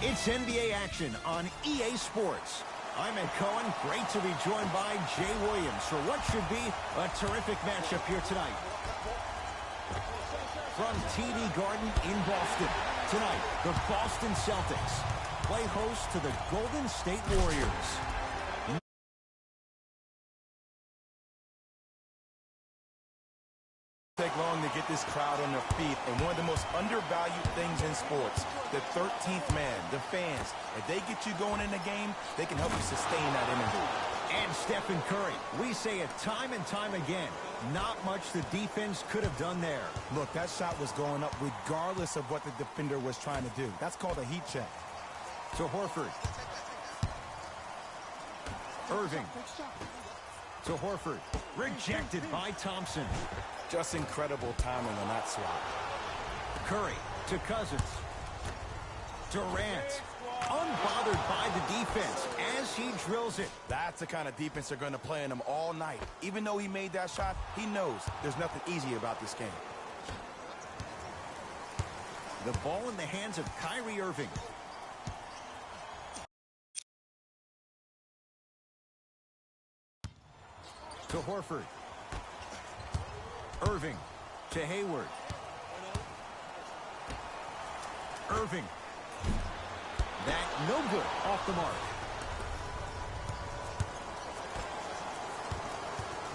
It's NBA action on EA Sports. I'm Ed Cohen. Great to be joined by Jay Williams for what should be a terrific matchup here tonight. From TD Garden in Boston, tonight, the Boston Celtics play host to the Golden State Warriors. Take long to get this crowd on their feet, and one of the most undervalued things in sports, the 13th man, the fans. If they get you going in the game, they can help you sustain that energy. And Stephen Curry, we say it time and time again, not much the defense could have done there. Look, that shot was going up regardless of what the defender was trying to do. That's called a heat check. To Horford. Irving. To Horford. Rejected by Thompson. Just incredible timing on that swap. Curry to Cousins. Durant, unbothered by the defense as he drills it. That's the kind of defense they're going to play in him all night. Even though he made that shot, he knows there's nothing easy about this game. The ball in the hands of Kyrie Irving. To Horford. Irving to Hayward. Irving. That no good, off the mark.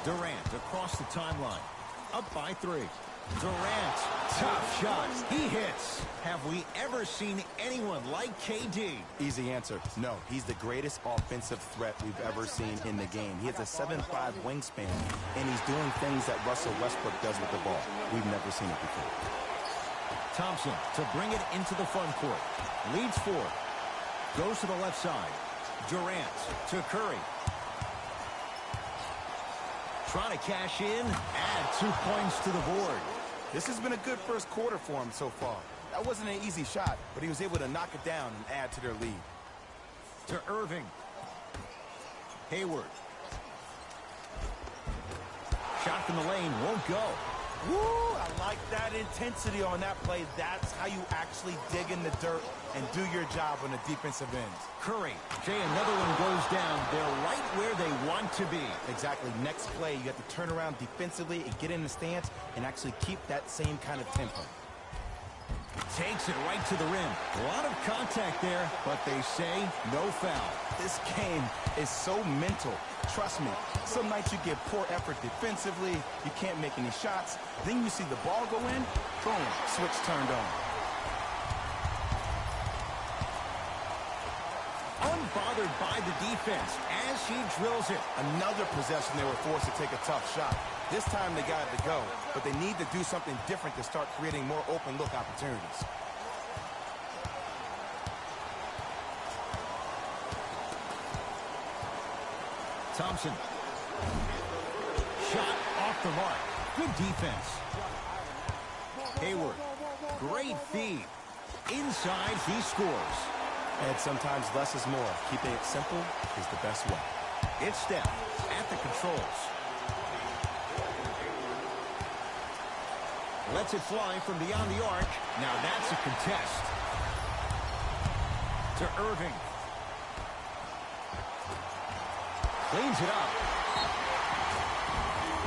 Durant across the timeline. Up by 3. Durant, tough shot. He hits. Have we ever seen anyone like KD? Easy answer. No, he's the greatest offensive threat we've ever seen in the game. He has a 7'5" wingspan, and he's doing things that Russell Westbrook does with the ball. We've never seen it before. Thompson to bring it into the front court. Leads 4. Goes to the left side. Durant to Curry. Trying to cash in. Add 2 points to the board. This has been a good first quarter for him so far. That wasn't an easy shot, but he was able to knock it down and add to their lead. To Irving. Hayward. Shot from the lane won't go. Woo! I like that intensity on that play. That's how you actually dig in the dirt and do your job on the defensive end. Curry. Jay, another one goes down. They're right where they want to be. Exactly. Next play, you have to turn around defensively and get in the stance and actually keep that same kind of tempo. Takes it right to the rim. A lot of contact there, but they say no foul. This game is so mental. Trust me, some nights you get poor effort defensively, you can't make any shots, then you see the ball go in, boom, switch turned on. Unbothered by the defense as he drills it. Another possession they were forced to take a tough shot. This time they got it to go, but they need to do something different to start creating more open look opportunities. Thompson. Shot off the mark. Good defense. Hayward. Great feed. Inside, he scores. And sometimes less is more. Keeping it simple is the best way. It's Steph at the controls. Lets it fly from beyond the arc. Now that's a contest. To Irving. Cleans it up.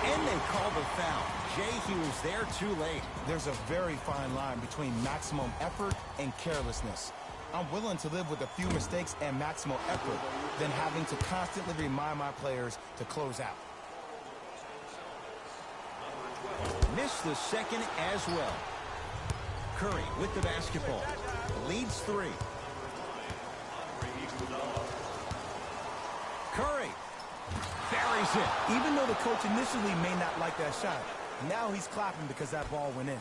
And they call the foul. Jay, he was there too late. There's a very fine line between maximum effort and carelessness. I'm willing to live with a few mistakes and maximal effort than having to constantly remind my players to close out. Missed the second as well. Curry with the basketball. Leads 3. Curry buries it. Even though the coach initially may not like that shot, now he's clapping because that ball went in.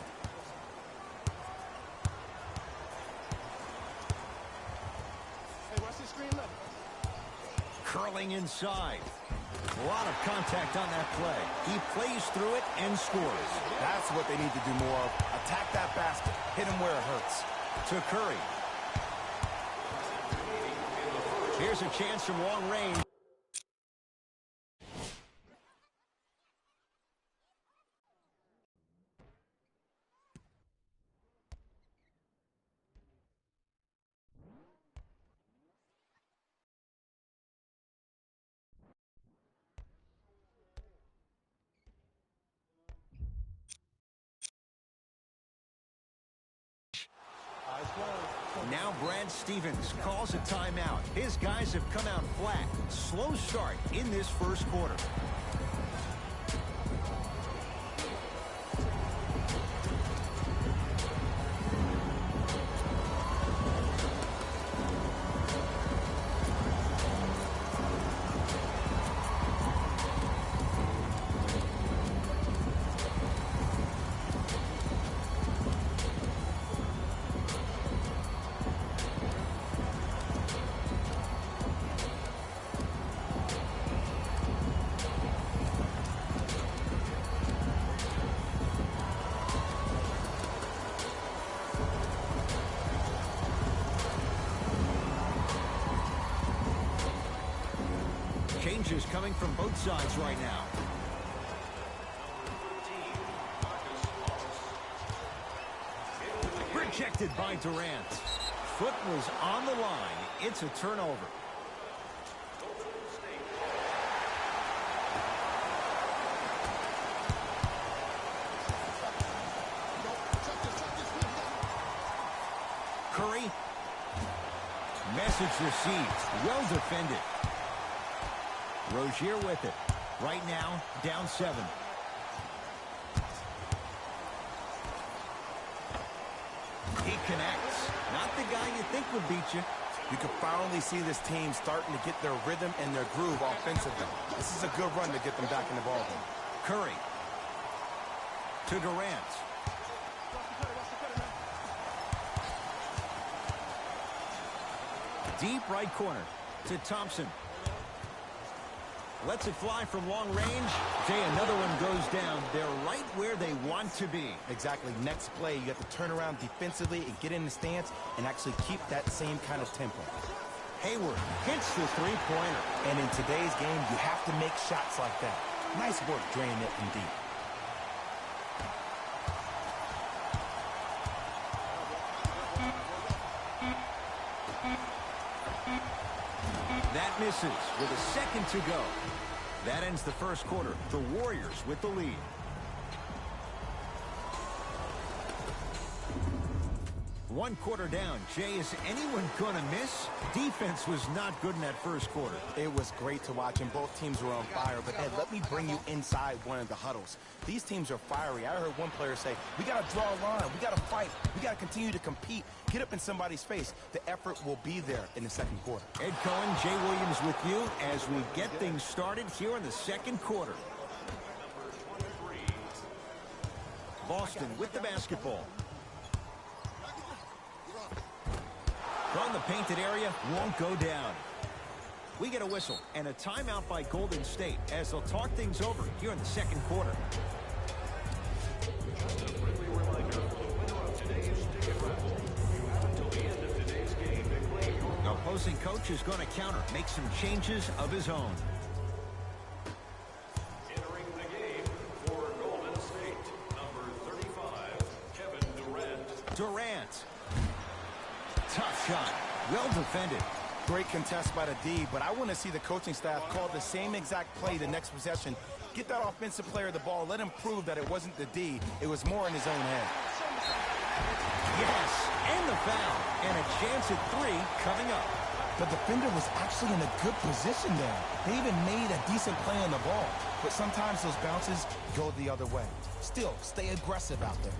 Curling inside. A lot of contact on that play. He plays through it and scores. That's what they need to do more of. Attack that basket. Hit him where it hurts. To Curry. Here's a chance from long range. Now Brad Stevens calls a timeout. His guys have come out flat. Slow start in this first quarter. Changes coming from both sides right now. Rejected by Durant. Foot was on the line. It's a turnover. Curry. Message received. Well defended. Rozier with it. Right now, down 7. He connects. Not the guy you think would beat you. You can finally see this team starting to get their rhythm and their groove offensively. This is a good run to get them back in the ballgame. Curry. To Durant. Deep right corner to Thompson. Lets it fly from long range. Jay, another one goes down. They're right where they want to be. Exactly. Next play, you have to turn around defensively and get in the stance and actually keep that same kind of tempo. Hayward hits the three-pointer. And in today's game, you have to make shots like that. Nice work draining it from deep. That misses with a second to go. That ends the first quarter. The Warriors with the lead. One quarter down. Jay, is anyone going to miss? Defense was not good in that first quarter. It was great to watch, and both teams were on fire. But, Ed, let me bring you inside one of the huddles. These teams are fiery. I heard one player say, we got to draw a line. We got to fight. We got to continue to compete. Get up in somebody's face. The effort will be there in the second quarter. Ed Cohen, Jay Williams with you as we get things started here in the second quarter. Boston with the basketball. From the painted area, won't go down. We get a whistle and a timeout by Golden State as they'll talk things over here in the second quarter. The opposing coach is going to counter, make some changes of his own. Entering the game for Golden State, number 35, Kevin Durant. Durant. Tough shot. Well defended. Great contest by the D, but I want to see the coaching staff call the same exact play the next possession. Get that offensive player the ball. Let him prove that it wasn't the D. It was more in his own head. Yes, and the foul. And a chance at 3 coming up. The defender was actually in a good position there. They even made a decent play on the ball. But sometimes those bounces go the other way. Still, stay aggressive out there.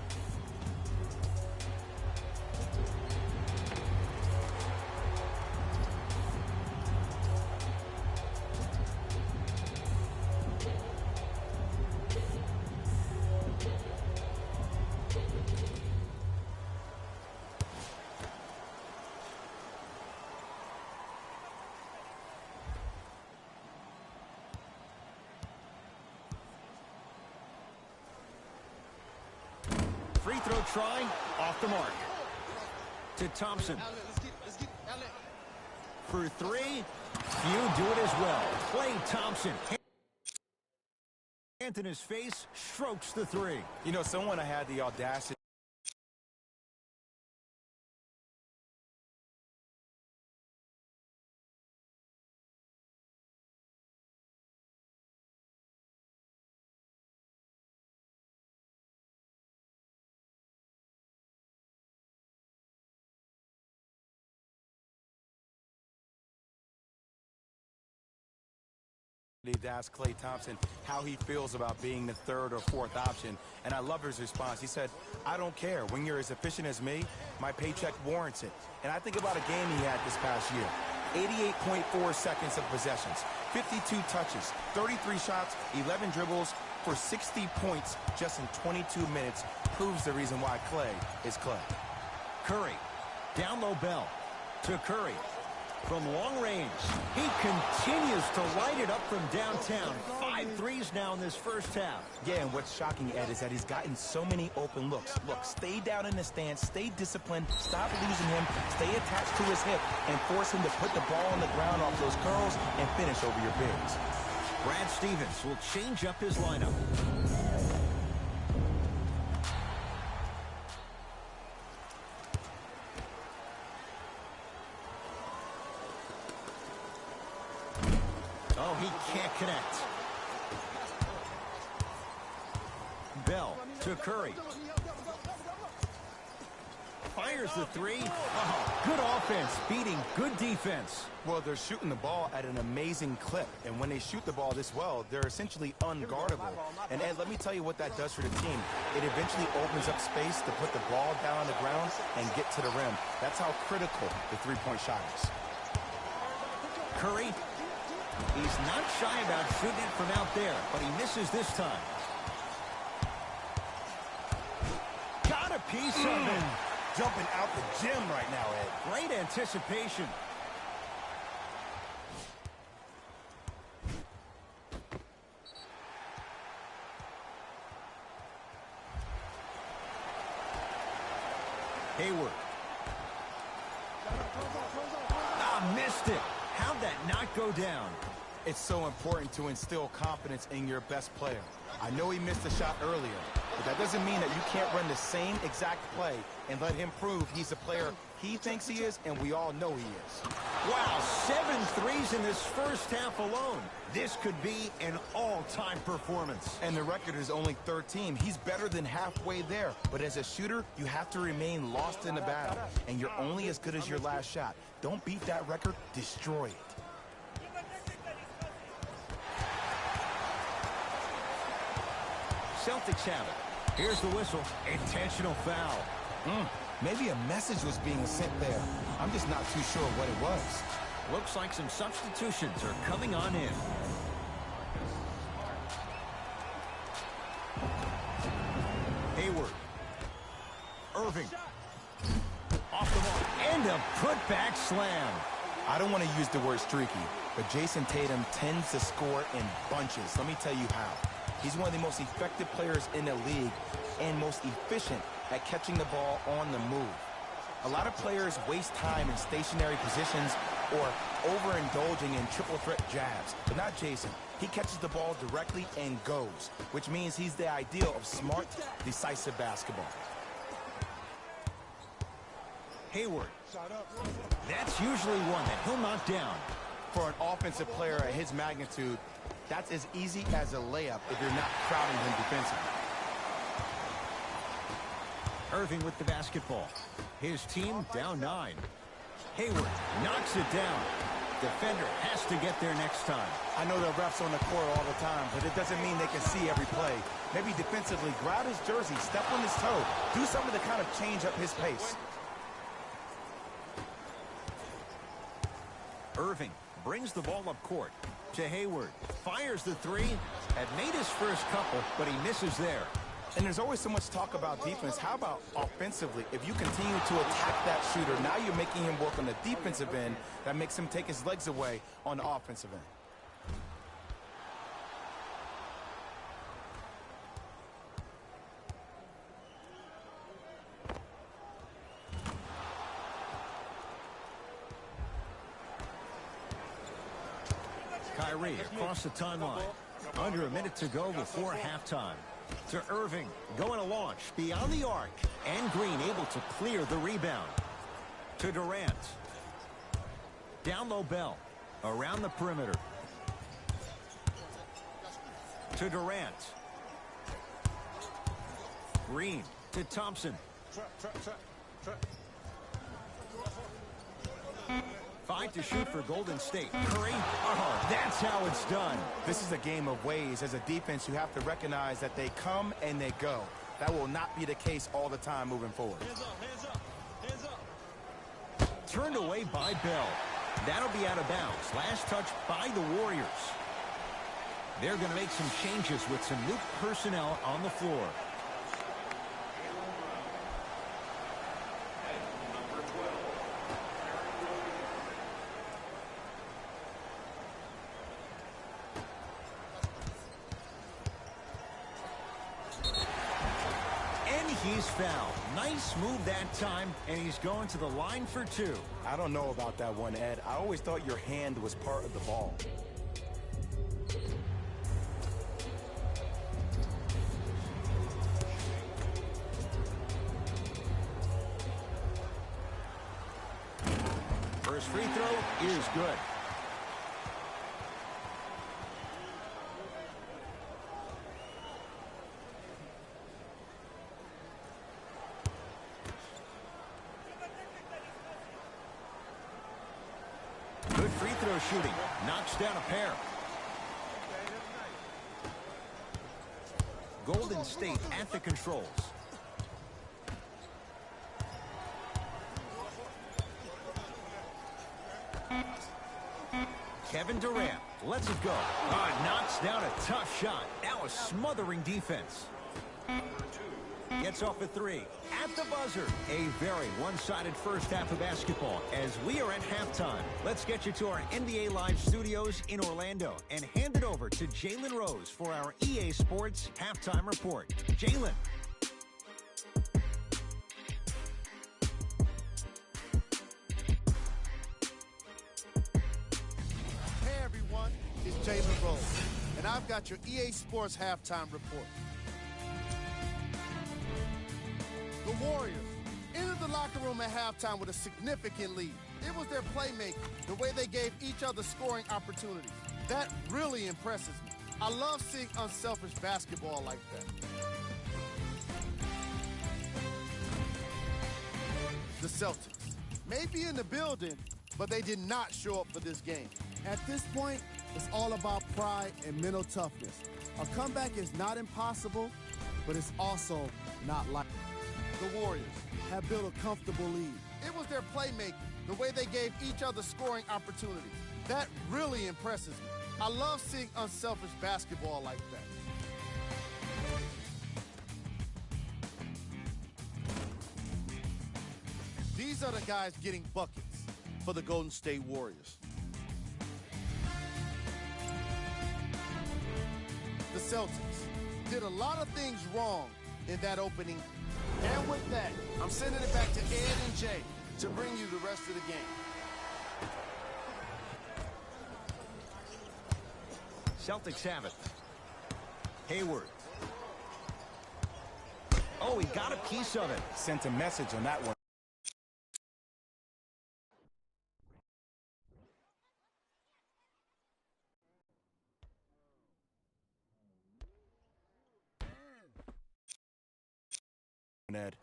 free throw try off the mark. To Thompson. For three. Few do it as well. Klay Thompson. Hand in his face, strokes the three. You know, someone I had the audacity to ask Klay Thompson how he feels about being the third or fourth option, and I love his response. He said, I don't care. When you're as efficient as me, my paycheck warrants it. And I think about a game he had this past year. 88.4 seconds of possessions, 52 touches, 33 shots, 11 dribbles for 60 points just in 22 minutes proves the reason why Klay is Klay. Curry. Down low Bell. To Curry. From long range, he continues to light it up from downtown. 5 threes now in this first half. Yeah, and what's shocking, Ed, is that he's gotten so many open looks. Look, stay down in the stance, stay disciplined, stop losing him, stay attached to his hip, and force him to put the ball on the ground off those curls and finish over your bigs. Brad Stevens will change up his lineup. Oh, he can't connect. Bell to Curry. Fires the three. Oh, good offense, beating good defense. Well, they're shooting the ball at an amazing clip, and when they shoot the ball this well, they're essentially unguardable. And Ed, let me tell you what that does for the team. It eventually opens up space to put the ball down on the ground and get to the rim. That's how critical the three-point shot is. Curry. He's not shy about shooting it from out there, but he misses this time. Got a piece of him. Jumping out the gym right now, Ed. Great anticipation. Hayward. Ah, missed it. How'd that not go down? It's so important to instill confidence in your best player. I know he missed the shot earlier, but that doesn't mean that you can't run the same exact play and let him prove he's the player he thinks he is, and we all know he is. Wow, 7 threes in this first half alone. This could be an all-time performance. And the record is only 13. He's better than halfway there. But as a shooter, you have to remain lost in the battle. And you're only as good as your last shot. Don't beat that record, destroy it. Celtics have it. Here's the whistle. Intentional foul. Maybe a message was being sent there. I'm just not too sure what it was. Looks like some substitutions are coming on in. Hayward. Irving. Off the mark. And a putback slam. I don't want to use the word streaky, but Jason Tatum tends to score in bunches. Let me tell you how. He's one of the most effective players in the league and most efficient at catching the ball on the move. A lot of players waste time in stationary positions or overindulging in triple threat jabs, but not Jason. He catches the ball directly and goes, which means he's the ideal of smart, decisive basketball. Hayward. That's usually one that he'll knock down. For an offensive player at his magnitude, that's as easy as a layup if you're not crowding him defensively. Irving with the basketball. His team down 9. Hayward knocks it down. Defender has to get there next time. I know there are refs on the court all the time, but it doesn't mean they can see every play. Maybe defensively, grab his jersey, step on his toe, do something to kind of change up his pace. Irving brings the ball up court to Hayward. Fires the three. Had made his first couple, but he misses there. And there's always so much talk about defense. How about offensively? If you continue to attack that shooter, now you're making him work on the defensive end. That makes him take his legs away on the offensive end. Kyrie across the timeline. Under a minute to go before halftime. To Irving, going to launch beyond the arc. And Green able to clear the rebound. To Durant. Down low Bell. Around the perimeter. To Durant. Green to Thompson. 5 to shoot for Golden State. Curry. Oh, that's how it's done. This is a game of ways. As a defense, you have to recognize that they come and they go. That will not be the case all the time moving forward. Hands up, hands up, hands up. Turned away by Bell. That'll be out of bounds. Last touch by the Warriors. They're going to make some changes with some new personnel on the floor. He's fouled. Nice move that time, and he's going to the line for 2. I don't know about that one, Ed. I always thought your hand was part of the ball. First free throw is good. Good free throw shooting. Knocks down a pair. Golden State at the controls. Kevin Durant lets it go. Knocks down a tough shot. Now a smothering defense. Gets off a 3. At the buzzer. A very one-sided first half of basketball as we are at halftime. Let's get you to our NBA Live studios in Orlando and hand it over to Jalen Rose for our EA Sports Halftime Report. Jalen. Hey everyone, it's Jalen Rose, and I've got your EA Sports Halftime Report. The Warriors entered the locker room at halftime with a significant lead. It was their playmaking, the way they gave each other scoring opportunities. That really impresses me. I love seeing unselfish basketball like that. The Celtics may be in the building, but they did not show up for this game. At this point, it's all about pride and mental toughness. A comeback is not impossible, but it's also not likely. The Warriors have built a comfortable lead. It was their playmaking, the way they gave each other scoring opportunities. That really impresses me. I love seeing unselfish basketball like that. These are the guys getting buckets for the Golden State Warriors. The Celtics did a lot of things wrong in that opening. And with that, I'm sending it back to Ed and Jay to bring you the rest of the game. Celtics have it. Hayward. Oh, he got a piece of it. Sent a message on that one. Ed.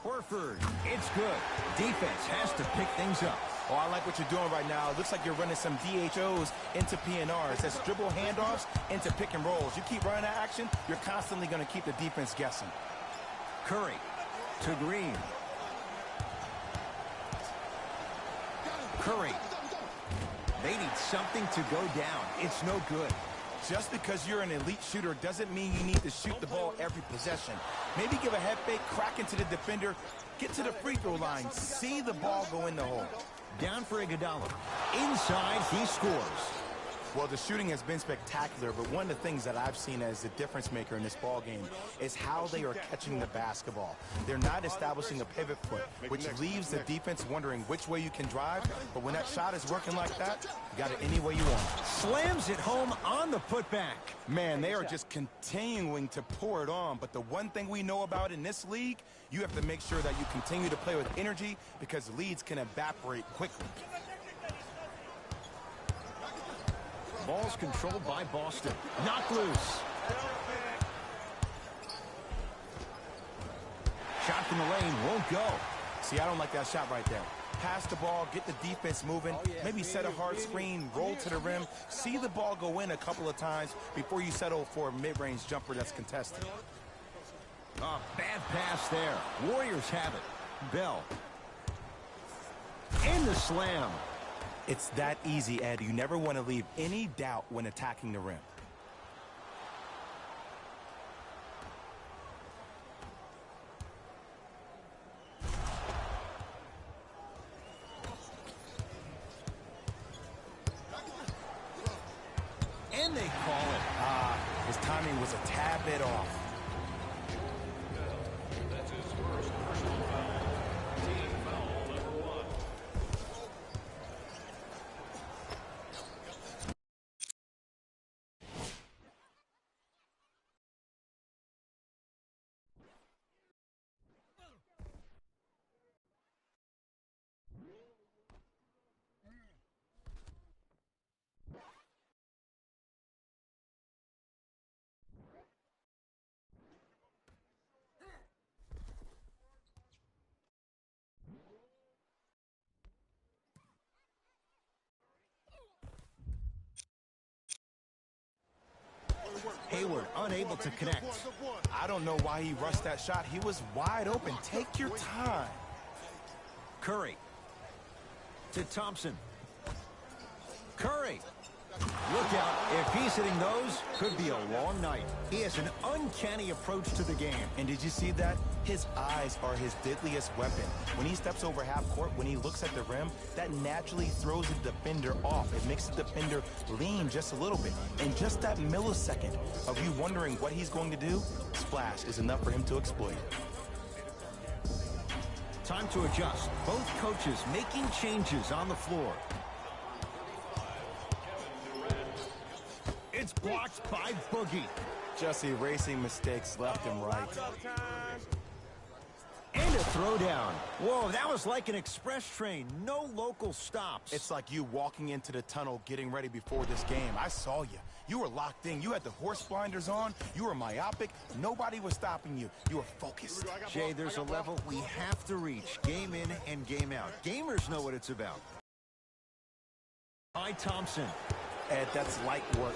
Horford, it's good. Defense has to pick things up. Oh, I like what you're doing right now. It looks like you're running some DHOs into PNRs. That's dribble handoffs into pick and rolls. You keep running that action, you're constantly going to keep the defense guessing. Curry to Green. Curry. They need something to go down. It's no good. Just because you're an elite shooter doesn't mean you need to shoot the ball every possession. Maybe give a head fake, crack into the defender, get to the free throw line, see the ball go in the hole. Down for Iguodala. Inside, he scores. Well, the shooting has been spectacular, but one of the things that I've seen as the difference maker in this ball game is how they are catching the basketball. They're not establishing a pivot foot, which leaves the defense wondering which way you can drive, but when that shot is working like that, you got it any way you want. Slams it home on the putback. Man, they are just continuing to pour it on, but the one thing we know about in this league, you have to make sure that you continue to play with energy because leads can evaporate quickly. Ball's controlled by Boston. Knocked loose. Shot from the lane won't go. See, I don't like that shot right there. Pass the ball, get the defense moving, maybe set a hard screen, roll to the rim, see the ball go in a couple of times before you settle for a mid-range jumper that's contested. Oh, bad pass there. Warriors have it. Bell. And the slam. It's that easy, Ed. You never want to leave any doubt when attacking the rim. And they call it. His timing was a tad bit off. That's his first personal foul. Team foul number 1. Hayward unable to connect. I don't know why he rushed that shot. He was wide open. Take your time. Curry. To Thompson. Curry. Look out. If he's hitting those, could be a long night. He has an uncanny approach to the game. And did you see that? His eyes are his deadliest weapon. When he steps over half court, when he looks at the rim, that naturally throws the defender off. It makes the defender lean just a little bit. And just that millisecond of you wondering what he's going to do, splash is enough for him to exploit. Time to adjust. Both coaches making changes on the floor. It's blocked by Boogie. Just erasing mistakes left and right. And a throwdown. Whoa, that was like an express train. No local stops. It's like you walking into the tunnel getting ready before this game. I saw you. You were locked in. You had the horse blinders on. You were myopic. Nobody was stopping you. You were focused. Jay, there's a level we have to reach. Game in and game out. Gamers know what it's about. By Thompson. Ed, that's light work